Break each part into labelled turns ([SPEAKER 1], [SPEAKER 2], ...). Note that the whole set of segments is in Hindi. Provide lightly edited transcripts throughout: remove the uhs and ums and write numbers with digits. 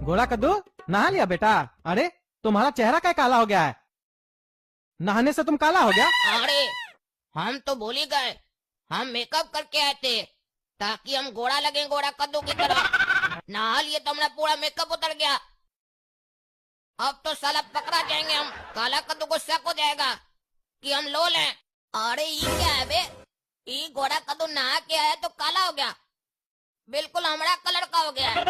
[SPEAKER 1] घोड़ा कद्दू नहा लिया बेटा? अरे तुम्हारा चेहरा क्या काला हो गया है? नहाने से तुम काला हो गया?
[SPEAKER 2] अरे हम तो भूल ही गए, हम मेकअप करके आए थे ताकि हम घोड़ा लगे, घोड़ा कद्दू की तरह। नहा लिए तो हमारा पूरा मेकअप उतर गया। अब तो साला पकड़ा जाएंगे हम। काला कद्दू को शक हो जाएगा कि हम लोल हैं। अरे ये क्या है बे? ये घोड़ा कद्दू नहा के आया तो काला हो गया, बिल्कुल हमारा कलर का हो गया है।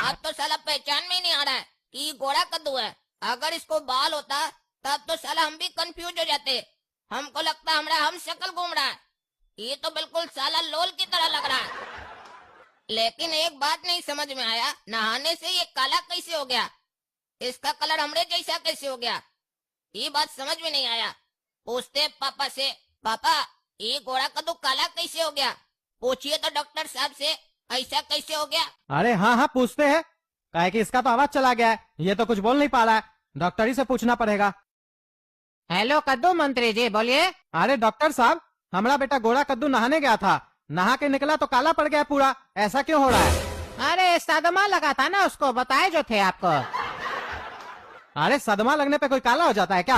[SPEAKER 2] अब तो साला पहचान में ही नहीं आ रहा है कि ये घोड़ा कद्दू है। अगर इसको बाल होता तब तो साला हम भी कंफ्यूज हो जाते। हमको लगता हमारा हम शक्ल घूम रहा है। ये तो बिल्कुल साला लोल की तरह लग रहा है। लेकिन एक बात नहीं समझ में आया, नहाने से ये काला कैसे हो गया? इसका कलर हमरे जैसा कैसे हो गया? ये बात समझ में नहीं आया। पूछते पापा से, पापा ये घोड़ा कद्दू काला कैसे हो गया? पूछिए तो डॉक्टर साहब से, ऐसा कैसे हो गया?
[SPEAKER 1] अरे हाँ हाँ पूछते हैं, काहे कि इसका तो आवाज चला गया है, ये तो कुछ बोल नहीं पा रहा है। डॉक्टर ही से पूछना पड़ेगा।
[SPEAKER 3] हेलो कद्दू मंत्री जी, बोलिए।
[SPEAKER 1] अरे डॉक्टर साहब, हमारा बेटा घोड़ा कद्दू नहाने गया था, नहा के निकला तो काला पड़ गया पूरा, ऐसा क्यों हो रहा है?
[SPEAKER 3] अरे सदमा लगा था ना उसको, बताए जो थे आपको।
[SPEAKER 1] अरे सदमा लगने पे कोई काला हो जाता है क्या?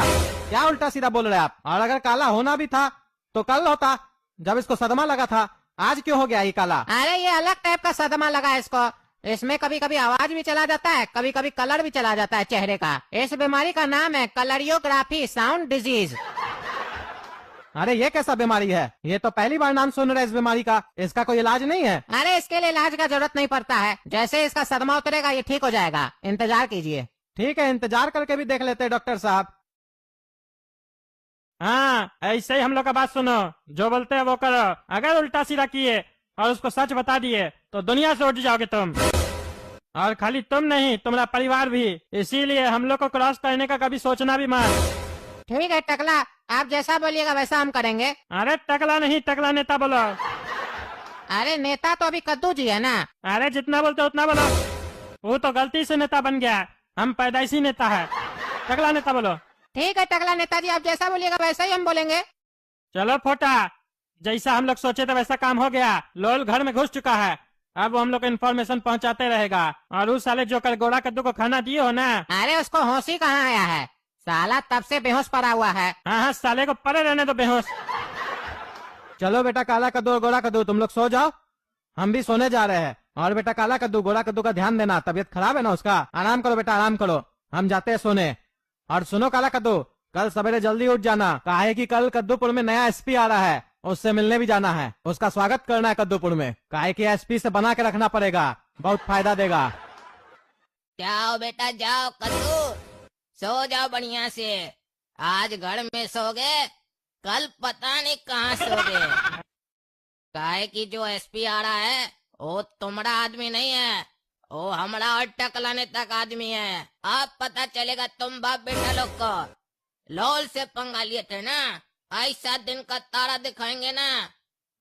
[SPEAKER 1] क्या उल्टा सीधा बोल रहे हैं आप? और अगर काला होना भी था तो कल होता, जब इसको सदमा लगा था। आज क्यों हो गया ये काला?
[SPEAKER 3] अरे ये अलग टाइप का सदमा लगा है इसको। इसमें कभी कभी आवाज भी चला जाता है, कभी कभी कलर भी चला जाता है चेहरे का। इस बीमारी का नाम है कलरियोग्राफी साउंड डिजीज।
[SPEAKER 1] अरे ये कैसा बीमारी है? ये तो पहली बार नाम सुन रहे इस बीमारी का। इसका कोई इलाज नहीं है?
[SPEAKER 3] अरे इसके लिए इलाज का जरूरत नहीं पड़ता है, जैसे इसका सदमा उतरेगा ये ठीक हो जाएगा, इंतजार कीजिए।
[SPEAKER 1] ठीक है, इंतजार करके भी देख लेते हैं डॉक्टर साहब। हाँ ऐसे ही हम लोग का बात सुनो, जो बोलते हैं वो करो। अगर उल्टा सीधा किए और उसको सच बता दिए तो दुनिया से उठ जाओगे तुम। और खाली तुम नहीं, तुम्हारा परिवार भी। इसीलिए हम लोग को क्रॉस करने का कभी सोचना भी मत।
[SPEAKER 3] ठीक है टकला, आप जैसा बोलिएगा वैसा हम करेंगे।
[SPEAKER 1] अरे टकला नहीं, टकला नेता बोलो।
[SPEAKER 3] अरे नेता तो अभी कद्दू जी है ना।
[SPEAKER 1] अरे जितना बोलते उतना बोलो। वो तो गलती से नेता बन गया, हम पैदाइशी नेता है। टकला नेता बोलो।
[SPEAKER 3] ठीक है टकला नेताजी, आप जैसा बोलिएगा वैसा ही हम बोलेंगे।
[SPEAKER 1] चलो फोटा, जैसा हम लोग सोचे थे वैसा काम हो गया। लोल घर में घुस चुका है, अब वो हम लोग को इन्फॉर्मेशन पहुंचाते रहेगा। और उस साले जो कल घोड़ा कद्दू को खाना दिए हो ना।
[SPEAKER 3] अरे उसको होश ही कहाँ आया है, साला तब से बेहोश पड़ा हुआ है।
[SPEAKER 1] हाँ हाँ साले को पड़े रहने दो बेहोश। चलो बेटा काला कद्दू और घोड़ा कद्दू तुम लोग सो जाओ, हम भी सोने जा रहे हैं। और बेटा काला कद्दू घोड़ा कद्दू का ध्यान देना, तबीयत खराब है ना उसका। आराम करो बेटा, आराम करो, हम जाते हैं सोने। और सुनो काला कद्दू, कल सवेरे जल्दी उठ जाना, काहे कि कल कद्दूपुर में नया एसपी आ रहा है, उससे मिलने भी जाना है। उसका स्वागत करना है कद्दूपुर में, काहे कि एसपी से बना के रखना पड़ेगा, बहुत फायदा देगा।
[SPEAKER 2] जाओ बेटा जाओ कद्दू, सो जाओ बढ़िया से। आज घर में सोगे, कल पता नहीं कहाँ सोगे। काहे कि जो एसपी आ रहा है वो तुम्हारा आदमी नहीं है, वो हमारा और टकला नेता का आदमी है। अब पता चलेगा तुम बाप बेटा लोग को। लोल से पंगा लिए थे ना, ऐसा दिन का तारा दिखाएंगे ना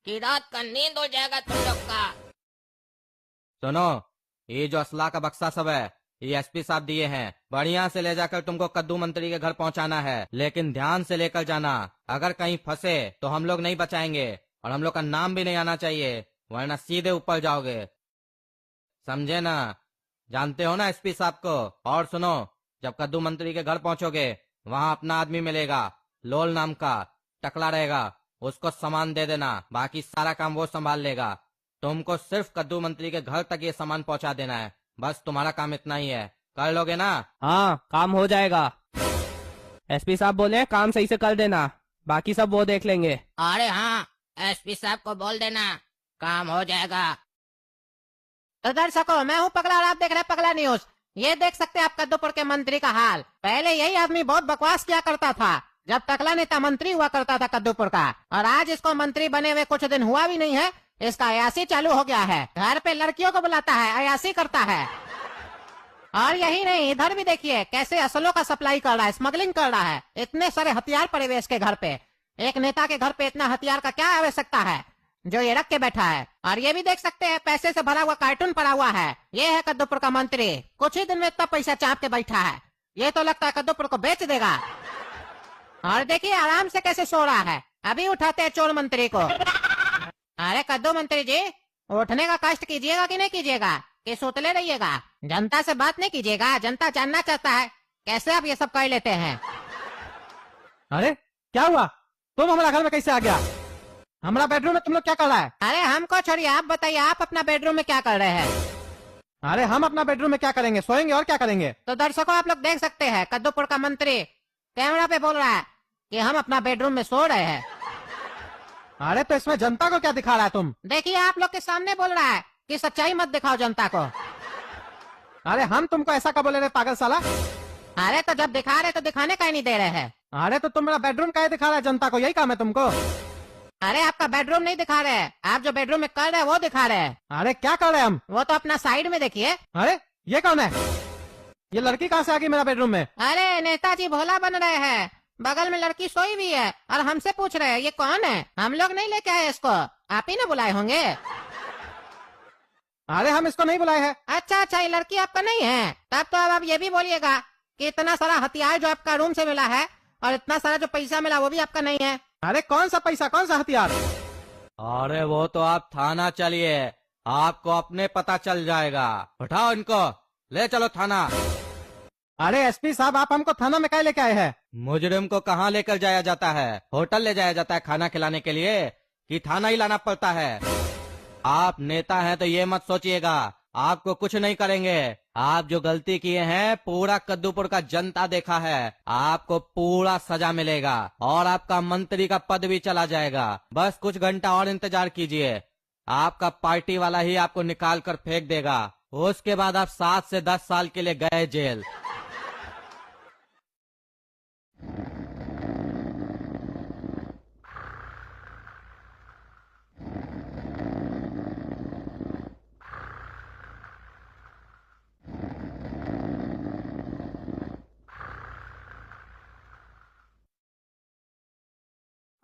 [SPEAKER 2] कि रात का नींद हो जाएगा तुम लोग का।
[SPEAKER 4] सुनो, ये जो असला का बक्सा सब है ये एसपी साहब दिए हैं, बढ़िया से ले जाकर तुमको कद्दू मंत्री के घर पहुंचाना है। लेकिन ध्यान से लेकर जाना, अगर कहीं फंसे तो हम लोग नहीं बचाएंगे और हम लोग का नाम भी नहीं आना चाहिए, वरना सीधे ऊपर जाओगे, समझे ना? जानते हो ना एसपी साहब को। और सुनो, जब कद्दू मंत्री के घर पहुंचोगे वहाँ अपना आदमी मिलेगा, लोल नाम का, टकला रहेगा, उसको सामान दे देना, बाकी सारा काम वो संभाल लेगा। तुमको सिर्फ कद्दू मंत्री के घर तक ये सामान पहुंचा देना है, बस तुम्हारा काम इतना ही है। कर लोगे ना?
[SPEAKER 5] हाँ काम हो जाएगा, एसपी साहब बोले काम सही से कर देना, बाकी सब वो देख लेंगे।
[SPEAKER 2] अरे हाँ, एसपी साहब को बोल देना, काम हो जाएगा।
[SPEAKER 3] तो दर्शकों, मैं हूँ पगला और आप देख रहे हैं पगला न्यूज। ये देख सकते हैं आप कद्दूपुर के मंत्री का हाल। पहले यही आदमी बहुत बकवास किया करता था जब टकला नेता मंत्री हुआ करता था कद्दूपुर का, और आज इसको मंत्री बने हुए कुछ दिन हुआ भी नहीं है, इसका अयासी चालू हो गया है। घर पे लड़कियों को बुलाता है, अयासी करता है। और यही नहीं, इधर भी देखिए कैसे असलों का सप्लाई कर रहा है, स्मगलिंग कर रहा है। इतने सारे हथियार पड़े हुए इसके घर पे। एक नेता के घर पे इतना हथियार का क्या आवश्यकता है जो ये रख के बैठा है। और ये भी देख सकते हैं पैसे से भरा हुआ कार्टून पड़ा हुआ है। ये है कद्दूपुर का मंत्री, कुछ ही दिन में इतना पैसा चाप के बैठा है, ये तो लगता है कद्दूपुर को बेच देगा। और देखिए आराम से कैसे सो रहा है। अभी उठाते हैं चोर मंत्री को। अरे कद्दू मंत्री जी, उठने का कष्ट कीजिएगा कि नहीं कीजिएगा? कि सोतले रहिएगा? जनता से बात नहीं कीजिएगा, जनता जानना चाहता है कैसे आप ये सब कर लेते हैं।
[SPEAKER 1] अरे क्या हुआ, तुम हमारा घर में कैसे आ गया? हमारा बेडरूम में तुम लोग क्या कर रहा है?
[SPEAKER 3] अरे हमको छोड़िए, आप बताइए आप अपना बेडरूम में क्या कर रहे हैं?
[SPEAKER 1] अरे हम अपना बेडरूम में क्या करेंगे, सोएंगे और क्या करेंगे।
[SPEAKER 3] तो दर्शकों आप लोग देख सकते हैं कद्दूपुर का मंत्री कैमरा पे बोल रहा है कि हम अपना बेडरूम में सो रहे हैं।
[SPEAKER 1] अरे तो इसमें जनता को क्या दिखा रहा है तुम?
[SPEAKER 3] देखिए आप लोग के सामने बोल रहा है कि सच्चाई मत दिखाओ जनता को।
[SPEAKER 1] अरे हम तुमको ऐसा कब बोले रहे पागल साला?
[SPEAKER 3] अरे तो जब दिखा रहे तो दिखाने का ही नहीं दे रहे हैं।
[SPEAKER 1] अरे तो तुम मेरा बेडरूम का दिखा रहा है जनता को, यही काम है तुमको?
[SPEAKER 3] अरे आपका बेडरूम नहीं दिखा रहे हैं, आप जो बेडरूम में कर रहे हैं वो दिखा रहे हैं।
[SPEAKER 1] अरे क्या कर रहे हैं हम?
[SPEAKER 3] वो तो अपना साइड में देखिए।
[SPEAKER 1] अरे ये कौन है? ये लड़की कहाँ से आ गई मेरा बेडरूम में?
[SPEAKER 3] अरे नेताजी भोला बन रहे हैं, बगल में लड़की सोई हुई है और हमसे पूछ रहे हैं ये कौन है। हम लोग नहीं लेके आए इसको, आप ही ने बुलाए होंगे।
[SPEAKER 1] अरे हम इसको नहीं बुलाए हैं।
[SPEAKER 3] अच्छा अच्छा, ये लड़की आपका नहीं है, तब तो अब आप ये भी बोलिएगा कि इतना सारा हथियार जो आपका रूम से मिला है और इतना सारा जो पैसा मिला वो भी आपका नहीं है।
[SPEAKER 1] अरे कौन सा पैसा, कौन सा हथियार?
[SPEAKER 4] अरे वो तो आप थाना चलिए, आपको अपने पता चल जाएगा। उठाओ इनको, ले चलो थाना।
[SPEAKER 1] अरे एसपी साहब, आप हमको थाना में क्या लेके आए हैं?
[SPEAKER 4] मुजरिम को कहाँ लेकर जाया जाता है? होटल ले जाया जाता है खाना खिलाने के लिए, कि थाना ही लाना पड़ता है? आप नेता हैं तो ये मत सोचिएगा आपको कुछ नहीं करेंगे। आप जो गलती किए हैं पूरा कद्दूपुर का जनता देखा है, आपको पूरा सजा मिलेगा और आपका मंत्री का पद भी चला जाएगा। बस कुछ घंटा और इंतजार कीजिए, आपका पार्टी वाला ही आपको निकाल कर फेंक देगा। उसके बाद आप 7 से 10 साल के लिए गए जेल।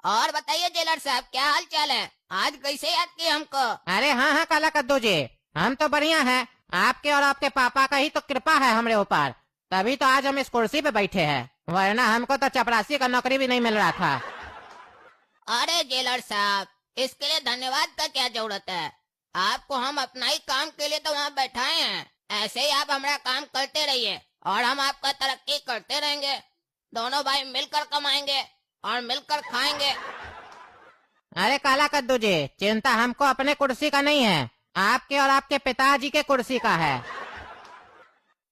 [SPEAKER 2] और बताइए जेलर साहब, क्या हाल चाल है? आज कैसे याद किए हमको?
[SPEAKER 3] अरे हाँ हाँ काला कद्दू जी, हम तो बढ़िया हैं। आपके और आपके पापा का ही तो कृपा है हमारे ऊपर, तभी तो आज हम इस कुर्सी पे बैठे हैं, वरना हमको तो चपरासी का नौकरी भी नहीं मिल रहा था।
[SPEAKER 2] अरे जेलर साहब, इसके लिए धन्यवाद का क्या जरूरत है? आपको हम अपना ही काम के लिए तो वहाँ बैठाए हैं। ऐसे ही आप हमारा काम करते रहिए और हम आपका तरक्की करते रहेंगे। दोनों भाई मिलकर कमाएंगे और मिलकर खाएंगे।
[SPEAKER 3] अरे काला कद्दू जी, चिंता हमको अपने कुर्सी का नहीं है, आपके और आपके पिताजी के कुर्सी का है।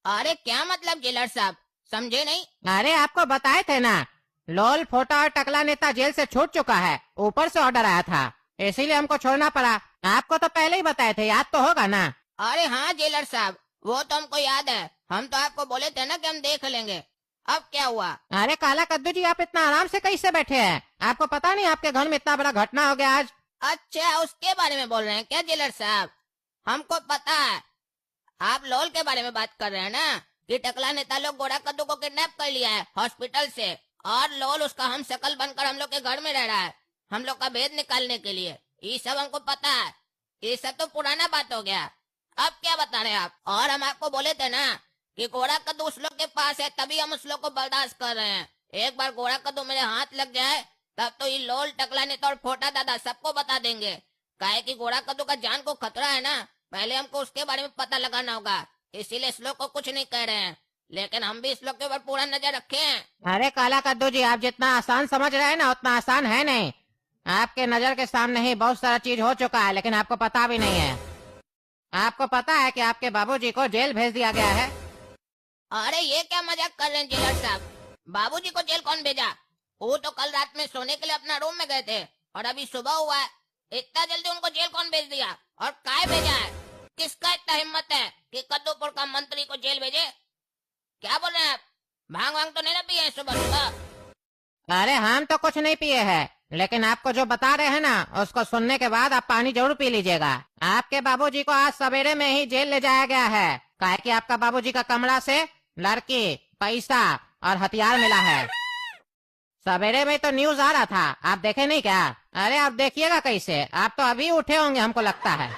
[SPEAKER 2] अरे क्या मतलब जेलर साहब, समझे नहीं?
[SPEAKER 3] अरे आपको बताए थे ना, लोल फोटा और टकला नेता जेल से छूट चुका है, ऊपर से ऑर्डर आया था, इसीलिए हमको छोड़ना पड़ा। आपको तो पहले ही बताए थे, याद तो होगा ना?
[SPEAKER 2] अरे हाँ जेलर साहब, वो तो हमको याद है। हम तो आपको बोले थे ना कि हम देख लेंगे। अब क्या हुआ?
[SPEAKER 3] अरे काला कद्दू जी, आप इतना आराम से कैसे बैठे हैं? आपको पता नहीं आपके घर में इतना बड़ा घटना हो गया आज?
[SPEAKER 2] अच्छा, उसके बारे में बोल रहे हैं क्या जेलर साहब? हमको पता है, आप लोल के बारे में बात कर रहे हैं ना, कि टकला नेता लोग गोरा कद्दू को किडनैप कर लिया है हॉस्पिटल से, और लोल उसका हम शकल बनकर हम लोग के घर में रह रहा है हम लोग का भेद निकालने के लिए। ये सब हमको पता है, ये सब तो पुराना बात हो गया। अब क्या बता रहे हैं आप? और हम आपको बोले थे ना कि गोरा कद्दू उस लोग के पास है, तभी हम उस लोग को बर्दाश्त कर रहे हैं। एक बार गोरा कद्दू मेरे हाथ लग जाए तब तो ये लोल, टकला नेता और फोटा दादा सबको बता देंगे। काहे कि गोरा कद्दू का जान को खतरा है ना, पहले हमको उसके बारे में पता लगाना होगा। इसीलिए इस लोग को कुछ नहीं कह रहे हैं, लेकिन हम भी इस लोग के ऊपर पूरा नजर रखे हैं।
[SPEAKER 3] अरे काला कद्दू जी, आप जितना आसान समझ रहे हैं ना, उतना आसान है नहीं। आपके नजर के सामने ही बहुत सारा चीज हो चुका है, लेकिन आपको पता भी नहीं है। आपको पता है कि आपके बाबूजी को जेल भेज दिया गया है।
[SPEAKER 2] अरे ये क्या मजाक कर रहे हैं जेलर साहब? बाबूजी को जेल कौन भेजा? वो तो कल रात में सोने के लिए अपना रूम में गए थे और अभी सुबह हुआ है। इतना जल्दी उनको जेल कौन भेज दिया और काय भेजा है? किसका इतना हिम्मत है कि कद्दूपुर का मंत्री को जेल भेजे? क्या बोल रहे हैं आप? भांग वांग तो नहीं ना पिए सुबह सुबह?
[SPEAKER 3] अरे हम तो कुछ नहीं पिए हैं, लेकिन आपको जो बता रहे हैं ना, उसको सुनने के बाद आप पानी जरूर पी लीजिएगा। आपके बाबूजी को आज सवेरे में ही जेल ले जाया गया है, काहे कि आपका बाबूजी का कमरा से लड़की, पैसा और हथियार मिला है। सवेरे में तो न्यूज आ रहा था, आप देखे नहीं क्या? अरे आप देखिएगा कैसे, आप तो अभी उठे होंगे हमको लगता है।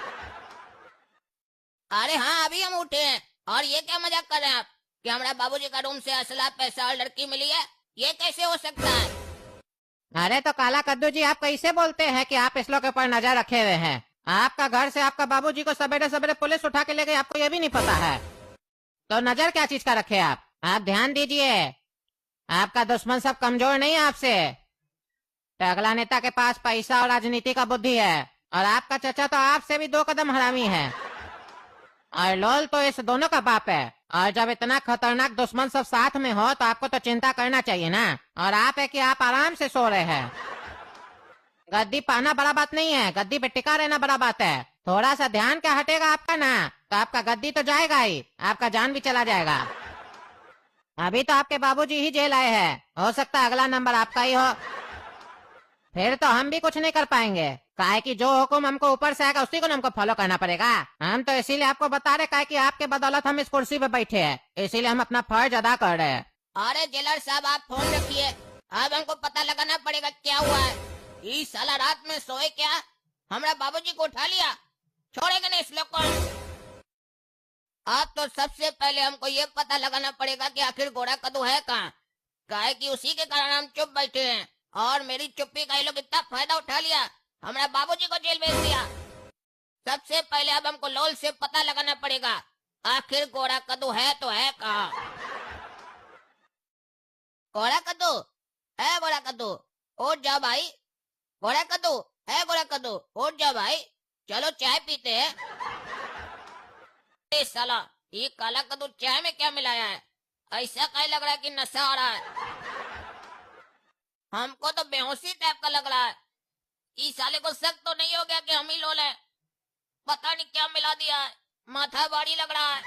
[SPEAKER 2] अरे हाँ, अभी हम उठे हैं। और ये क्या मजाक कर रहे हैं आप कि हमारा बाबूजी का रूम से असला, पैसा और लड़की मिली है? ये कैसे हो सकता है?
[SPEAKER 3] अरे तो काला कद्दू जी, आप कैसे बोलते हैं कि आप इस लोग के ऊपर नजर रखे हुए हैं? आपका घर से आपका बाबूजी को सवेरे सवेरे पुलिस उठा के ले गई, आपको ये भी नहीं पता है। तो नजर क्या चीज का रखे आप ध्यान दीजिए। आपका दुश्मन सब कमजोर नहीं है आपसे। टकला नेता के पास पैसा और राजनीति का बुद्धि है, और आपका चचा तो आपसे भी 2 कदम हरामी है, और लोल तो इस दोनों का बाप है। और जब इतना खतरनाक दुश्मन सब साथ में हो तो आपको तो चिंता करना चाहिए ना। और आप है कि आप आराम से सो रहे हैं। गद्दी पाना बड़ा बात नहीं है, गद्दी पे टिका रहना बड़ा बात है। थोड़ा सा ध्यान क्या हटेगा आपका ना, तो आपका गद्दी तो जाएगा ही, आपका जान भी चला जाएगा। अभी तो आपके बाबूजी ही जेल आए हैं, हो सकता है अगला नंबर आपका ही हो। फिर तो हम भी कुछ नहीं कर पाएंगे, काहे कि जो हुक्म हमको ऊपर से आएगा उसी को हमको फॉलो करना पड़ेगा। हम तो इसीलिए आपको बता रहे काहे कि आपके बदौलत हम इस कुर्सी पे बैठे हैं, इसीलिए हम अपना फर्ज अदा कर रहे हैं।
[SPEAKER 2] अरे जेलर साहब आप फोन रखिए, अब हमको पता लगाना पड़ेगा क्या हुआ है। ये साला रात में सोए क्या, हमारा बाबूजी को उठा लिया, छोड़ेंगे नहीं इस लोग को। अब तो सबसे पहले हमको ये पता लगाना पड़ेगा कि आखिर गोरा कद्दू है कहाँ, काहे कि उसी के कारण हम चुप बैठे हैं, और मेरी चुप्पी का ये लोग इतना फायदा उठा लिया, हमारा बाबूजी को जेल भेज दिया। सबसे पहले अब हमको लोल से पता लगाना पड़ेगा आखिर गोरा कद्दू है तो है कहाँ। गोरा कद्दू है, गोरा कद्दू उठ जाओ भाई, गोरा कद्दू है, गोरा कद्दू उठ जाओ भाई, चलो चाय पीते हैं। अरे साला ये काला कद्दू चाय में क्या मिलाया है, ऐसा कहीं लग रहा है कि नशा आ रहा है। हमको तो बेहोशी टाइप का लग रहा है। इस साले को शक तो नहीं हो गया कि हम ही लोल हैं? पता नहीं क्या मिला दिया है, माथा भारी लग रहा है।